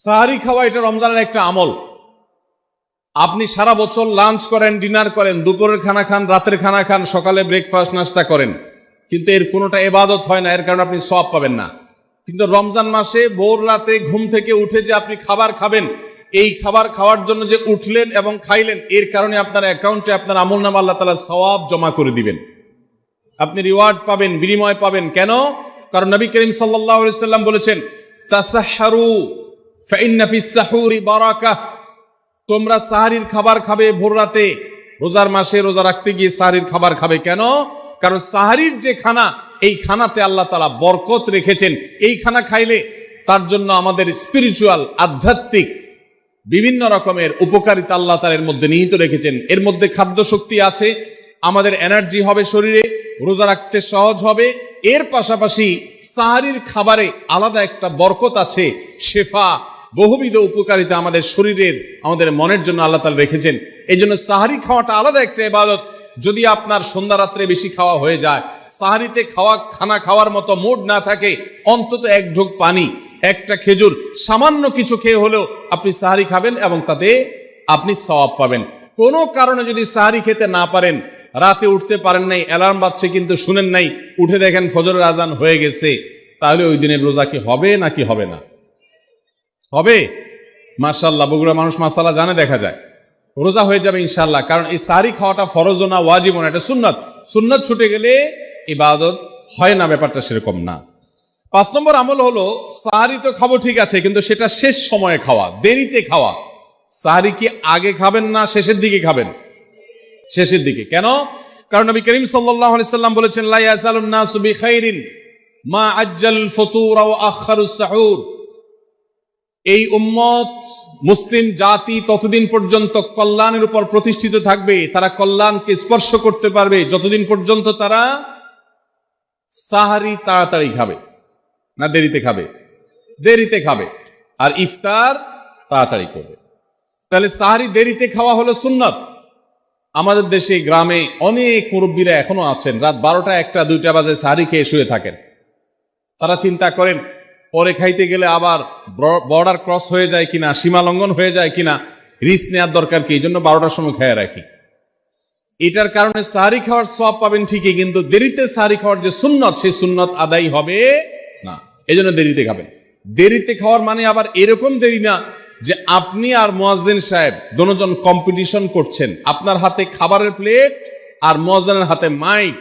সাহারি খাওয়া এটা রমজানের একটা আমল। আপনি সারা বছর লাঞ্চ করেন, ডিনার করেন, দুপুরের খানা খান, রাতের খানা খান, সকালে ব্রেকফাস্ট নাস্তা করেন, কিন্তু এর কোনোটা ইবাদত হয় না, এর কারণে আপনি সওয়াব পাবেন না। কিন্তু রমজান মাসে ভোর রাতে ঘুম থেকে উঠে যে আপনি খাবার খাবেন, এই খাবার খাওয়ার জন্য যে উঠলেন এবং খাইলেন, এর কারণে আপনার অ্যাকাউন্টে আপনার আমলনামা আল্লাহ তাআলা সওয়াব জমা করে দিবেন, আপনি রিওয়ার্ড পাবেন, বিনিময় পাবেন। কেন? কারণ নবী করিম সাল্লাল্লাহু আলাইহি সাল্লাম বলেছেন, তাসাহহারু ফাইন্না ফিস সাহুরি বারাকাহ। তোমরা সাহারির খাবার খাবে ভোর রাতে, রোজার মাসে রোজা রাখতে গিয়ে সাহারির খাবার খাবে। কেন? কারণ সাহারির যে খানা, এই খানাতে আল্লাহ তাআলা বরকত রেখেছেন। এই খানা খাইলে তার জন্য আমাদের স্পিরিচুয়াল, আধ্যাত্মিক বিভিন্ন রকমের উপকারিতা আল্লাহ তাআলা এর মধ্যে নিহিত রেখেছেন। এর মধ্যে খাদ্য শক্তি আছে, আমাদের এনার্জি হবে শরীরে, রোজা রাখতে সহজ হবে। এর পাশাপাশি সাহারির খাবারে আলাদা একটা বরকত আছে, শেফা, বহুবিধ উপকারিতা আমাদের শরীরের, আমাদের মনের জন্য আল্লাহ তাআলা রেখেছেন। এই জন্য সাহারি খাওয়াটা আলাদা একটা ইবাদত। যদি আপনার সন্ধ্যা রাত্রে বেশি খাওয়া হয়ে যায়, সাহারিতে খানা খাওয়ার মতো মুড না থাকে, অন্তত এক ঢোক পানি, একটা খেজুর, সামান্য কিছু খেয়ে হলেও আপনি সাহারি খাবেন এবং তাতে আপনি সওয়াব পাবেন। কোনো কারণে যদি সাহারি খেতে না পারেন, রাতে উঠতে পারেন নাই, অ্যালার্ম বাজছে কিন্তু শুনেন নাই, উঠে দেখেন ফজরের আজান হয়ে গেছে, তাহলে ওই দিনের রোজা কি হবে নাকি হবে না? হবে। মাশাআল্লাহ, বগুড়া মানুষ মাসালা জানে, দেখা যায় রোজা হয়ে যাবে ইনশাআল্লাহ। কারণ এই সাহারি খাওয়াটা ফরজ না, ওয়াজিব না, এটা সুন্নাত। সুন্নাত ছুটে গেলে ইবাদত হয় না, ব্যাপারটা সেরকম না। 5 নম্বর আমল হলো, সাহারি তো খাবো ঠিক আছে, কিন্তু সেটা শেষ সময়ে খাওয়া, দেরিতে খাওয়া। সাহারি কি আগে খাবেন না শেষের দিকে খাবেন? শেষের দিকে। কেন? কারণ নবী করিম সাল্লাল্লাহু আলাইহি সাল্লাম বলেছেন, লা ইয়াজালুন নাসু বিখাইরিন মা আজ্জালুল ফুতুর ওয়া আখারুস সাহুর। এই উম্মত, মুসলিম জাতি ততদিন পর্যন্ত কল্যাণের উপর প্রতিষ্ঠিত থাকবে, তারা কল্যাণকে স্পর্শ করতে পারবে যতদিন পর্যন্ত তারা সাহারি তাড়াতাড়ি খাবে না দেরিতে খাবে? দেরিতে খাবে। আর ইফতার তাড়াতাড়ি করবে। তাহলে সাহারি দেরিতে খাওয়া হলো সুন্নাত। আমাদের দেশে গ্রামে অনেক মুরব্বীরা এখনো আছেন, রাত 12টা, 1টা, 2টা বাজে সাহারি খেয়ে শুয়ে থাকেন। তারা চিন্তা করেন পরে খাইতে গেলে আবার বর্ডার ক্রস হয়ে যায় কিনা, সীমা লঙ্ঘন হয়ে যায় কিনা, রিস্ক নেওয়ার দরকার কি, এই জন্য 12টার সময় খেয়ে রাখি। এটার কারণে সাহারি খাওয়ার সওয়াব পাবেন ঠিকই, কিন্তু দেরিতে সাহারি খাওয়ার যে সুন্নত, সেই সুন্নত আদায় হবে না। এই জন্য দেরিতে খাবেন। দেরিতে খাওয়ার মানে আবার এরকম দেরি না যে আপনি আর মুয়াজ্জিন সাহেব দুজন কম্পিটিশন করছেন, আপনার হাতে খাবারের প্লেট আর মুয়াজ্জিনের হাতে মাইক,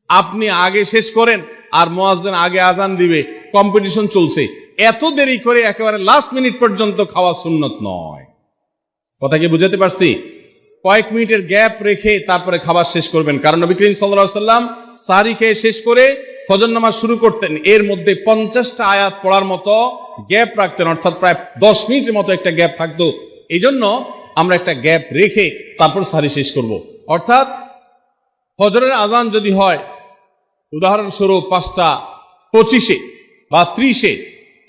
আপনি আগে শেষ করেন আর মুয়াজ্জিন আগে আজান দিবে, কম্পিটিশন চলছে। এত দেরি করে একেবারে লাস্ট মিনিট পর্যন্ত খাওয়া সুন্নত নয়। কথা কি বুঝাতে পারছি? কয়েক মিনিটের গ্যাপ রেখে তারপরে খাবার শেষ করবেন। কারণ নবী করিম সাল্লাল্লাহু আলাইহি সাল্লাম সাহারি খেয়ে শেষ করে ফজর নামাজ শুরু করতেন, এর মধ্যে 50টা আয়াত পড়ার মতো গ্যাপ রাখতেন, অর্থাৎ প্রায় 10 মিনিটের মতো একটা গ্যাপ থাকতো। এই জন্য আমরা একটা গ্যাপ রেখে তারপর সাহারি শেষ করব। অর্থাৎ ফজরের আজান যদি হয় উদাহরণস্বরূপ 5:25 বা 30,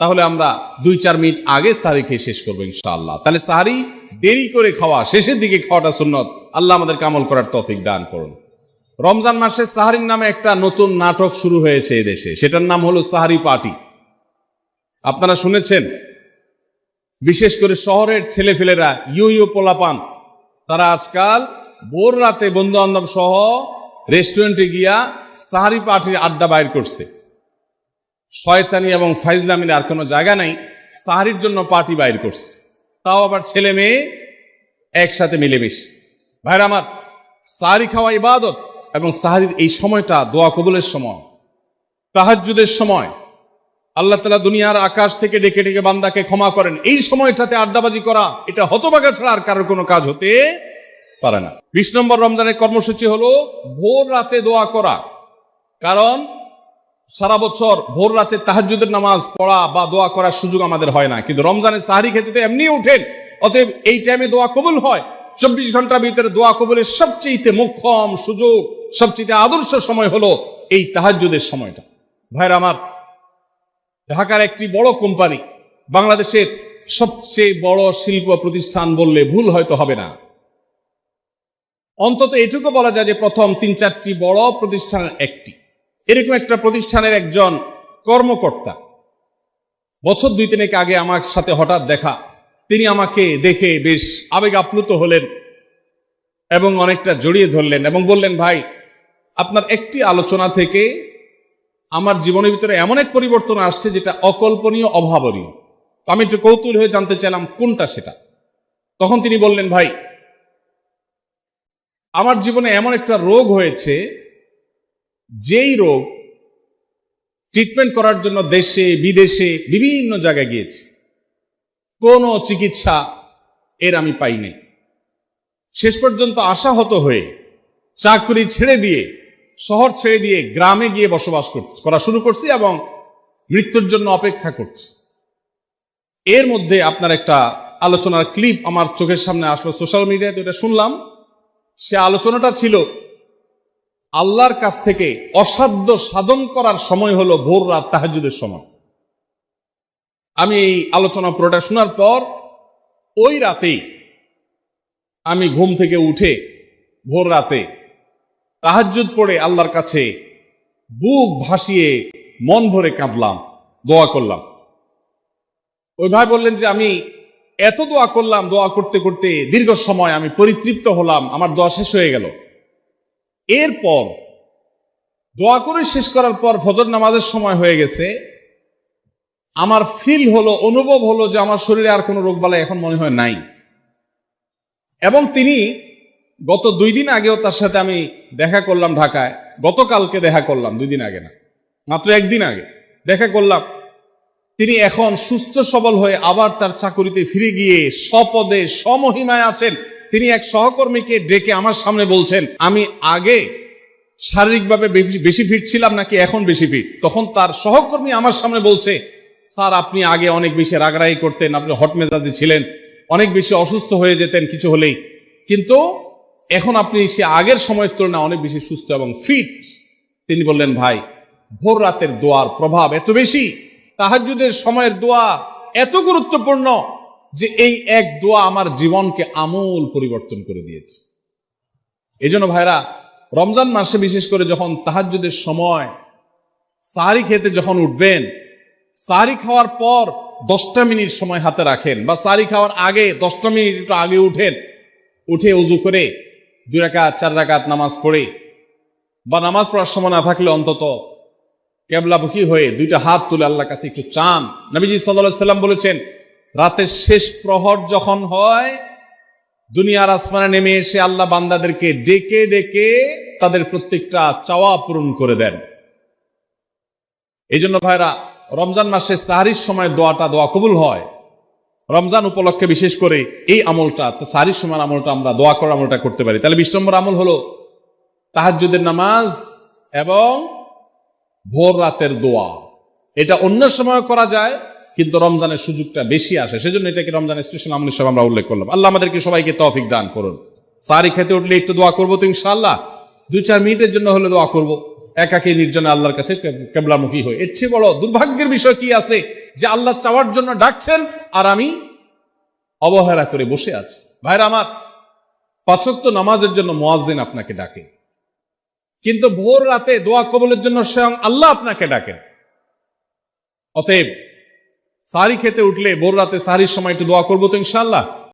তাহলে আমরা 2-4 মিনিট আগে সাহারি খেয়ে শেষ করবো ইনশাআল্লাহ। তাহলে সাহারি দেরি করে খাওয়া, শেষের দিকে খাওয়াটা সুন্নত। আল্লাহ আমাদেরকে আমল করার তৌফিক দান করুন। রমজান মাসে সাহারির নামে একটা নতুন নাটক শুরু হয়েছে এদেশে, সেটার নাম হলো সাহারি পার্টি। আপনারা শুনেছেন? বিশেষ করে শহরের ছেলেফেলেরা, ইউ পোলাপান, তারা আজকাল ভোর রাতে বন্ধু বান্ধব সহ রেস্টুরেন্টে গিয়া সাহারি পার্টির আড্ডা বাইর করছে। শয়তানি এবং ফাইজলামির আর কোনো জায়গা নাই, সাহারির জন্য পার্টি বাইর করছে, তাও আবার ছেলে মেয়ে একসাথে মিলেমিশে। ভাইরা আমার, সাহারি খাওয়া ইবাদত, এবং সাহারির এই সময়টা দোয়া কবুলের সময়, তাহাজ্জুদের সময়। আল্লাহ তাআলা দুনিয়ার আকাশ থেকে ডেকে ডেকে বান্দাকে ক্ষমা করেন। এই সময়টাতে আড্ডাবাজি করা, এটা হতভাগা ছাড়া আর কারোর কোনো কাজ হতে পারে না। 20 নম্বর রমজানের কর্মসূচি হলো ভোর রাতে দোয়া করা। কারণ সারা বছর ভোর রাতে তাহাজ্জুদের নামাজ পড়া বা দোয়া করার সুযোগ আমাদের হয় না, কিন্তু রমজানে সাহারি খেতে তো এমনি উঠেন, অতএব এই টাইমে দোয়া কবুল হয়। 24 ঘন্টার ভিতরে দোয়া কবুলের সবচেয়ে মোক্ষম সুযোগ, সবচেয়ে আদর্শ সময় হলো এই তাহাজ্জুদের সময়টা। ভাইরা আমার, ঢাকার একটি বড় কোম্পানি, বাংলাদেশের সবচেয়ে বড় শিল্প প্রতিষ্ঠান বললে ভুল হয়তো হবে না, অন্তত এটুকু বলা যায় যে প্রথম 3-4টি বড় প্রতিষ্ঠানের একটি। এরকম একটা প্রতিষ্ঠানের একজন কর্মকর্তা বছর 2-3 আগে আমার সাথে হঠাৎ দেখা, তিনি আমাকে দেখে বেশ আবেগ আপ্লুত হলেন এবং অনেকটা জড়িয়ে ধরলেন এবং বললেন, ভাই আপনার একটি আলোচনা থেকে আমার জীবনের ভিতরে এমন এক পরিবর্তন আসছে যেটা অকল্পনীয়, অভাবনীয়। আমি একটু কৌতূহল হয়ে জানতে চাইলাম কোনটা সেটা। তখন তিনি বললেন, ভাই আমার জীবনে এমন একটা রোগ হয়েছে, যেই রোগ ট্রিটমেন্ট করার জন্য দেশে বিদেশে বিভিন্ন জায়গায় গিয়েছি, কোনো চিকিৎসা এর আমি পাইনি। শেষ পর্যন্ত আশাহত হয়ে চাকরি ছেড়ে দিয়ে, শহর ছেড়ে দিয়ে গ্রামে গিয়ে বসবাস করা শুরু করছি এবং মৃত্যুর জন্য অপেক্ষা করছি। এর মধ্যে আপনার একটা আলোচনার ক্লিপ আমার চোখের সামনে আসলো সোশ্যাল মিডিয়াতে, এটা শুনলাম। সে আলোচনাটা ছিল আল্লাহর কাছ থেকে অসাধ্য সাধন করার সময় হলো ভোর রাত, তাহাজ্জুদের সময়। আমি এই আলোচনা পুরোটা শোনার পর ওই রাতেই আমি ঘুম থেকে উঠে ভোর রাতে তাহাজ্জুদ পড়ে আল্লাহর কাছে বুক ভাসিয়ে মন ভরে কাঁদলাম, দোয়া করলাম। ওই ভাই বললেন যে আমি এত দোয়া করলাম, দোয়া করতে করতে দীর্ঘ সময় আমি পরিতৃপ্ত হলাম, আমার দোয়া শেষ হয়ে গেল। এরপর দোয়া করে শেষ করার পর ফজর নামাজের সময় হয়ে গেছে, আমার ফিল হলো, অনুভব হলো যে আমার শরীরে আর কোনো রোগবালাই এখন মনে হয় নাই। এবং তিনি গত 2 দিন আগেও তার সাথে আমি দেখা করলাম ঢাকায়, গতকালকে দেখা করলাম, 2 দিন আগে না, মাত্র 1 দিন আগে দেখা করলাম। তিনি এখন সুস্থ সবল হয়ে আবার তার চাকুরিতে ফিরে গিয়ে স্বপদে সমহিমায় আছেন। তিনি এক সহকর্মীকে ডেকে আমার সামনে বলছেন, আমি আগে শারীরিকভাবে বেশি ফিট ছিলাম নাকি এখন বেশি ফিট। তখন তার সহকর্মী আমার সামনে বলছে, স্যার আপনি আগে অনেক বেশি রাগারাগি করতেন, আপনি হট মেজাজি ছিলেন, অনেক বেশি অসুস্থ হয়ে যেতেন কিছু হলেই, কিন্তু এখন আপনি সে আগের সময়ের তুলনায় অনেক বেশি সুস্থ এবং ফিট। তিনি বললেন, ভাই ভোর রাতের দোয়ার প্রভাব এত বেশি, তাহাজ্জুদের সময়ের দোয়া এত গুরুত্বপূর্ণ যে এই এক দোয়া আমার জীবনকে আমূল পরিবর্তন করে দিয়েছে। এই জন্য ভাইরা, রমজান মাসে বিশেষ করে যখন তাহাজ্জুদের সময় সাহরি খেতে যখন উঠবেন, সাহরি খাওয়ার পর 10টা মিনিট সময় হাতে রাখেন, বা সাহরি খাওয়ার আগে 10টা মিনিট একটু আগে উঠে উজু করে 2 রাকাত 4 রাকাত নামাজ পড়ে, বা নামাজ পড়ার সময় না থাকলে অন্তত কেবলামুখী হয়ে 2টা হাত তুলে আল্লাহর কাছে একটু চান। নবীজি সাল্লাল্লাহু আলাইহি সাল্লাম বলেছেন, রাতের শেষ প্রহর যখন হয়, দুনিয়ার আসমানে নেমে এসে আল্লাহ বান্দাদেরকে ডেকে ডেকে তাদের প্রত্যেকটা চাওয়া পূরণ করে দেন। এই জন্য ভাইরা, রমজান মাসে সাহরির সময় দোয়া কবুল হয়। রমজান উপলক্ষে বিশেষ করে এই আমলটা, সাহরির সময় আমলটা, আমরা দোয়া করার আমলটা করতে পারি। তাহলে 20 নম্বর আমল হলো তাহাজ্জুদের নামাজ এবং ভোর রাতের দোয়া। এটা অন্য সময় করা যায়, কিন্তু রমজানের সুযোগটা বেশি আসে, সেজন্য এটাকে রমজানের স্পেশাল আমল হিসেবে আমরা উল্লেখ করলাম। আল্লাহ আমাদেরকে সবাইকে তৌফিক দান করুন। সাহরি খেতে উঠলে একটু দোয়া করবো তো ইনশাআল্লাহ, 2-4 মিনিটের জন্য হলে দোয়া করব, একাকী নির্জনে আল্লাহর কাছে কেবলামুখী হয়ে। এর চেয়ে বড় দুর্ভাগ্যের বিষয় কি আছে যে আল্লাহ চাওয়ার জন্য ডাকছেন আর আমি অবহেলা করে বসে আছি। ভাইরা আমার, 5 ওয়াক্ত নামাজের জন্য মুয়াজ্জিন আপনাকে ডাকে, কিন্তু ভোর রাতে দোয়া কবুলের জন্য স্বয়ং আল্লাহ আপনাকে ডাকেন। অতএব সাহরি খেতে উঠলে ভোর রাতে সাহরির সময় একটু দোয়া করবো তো ইনশাআল্লাহ।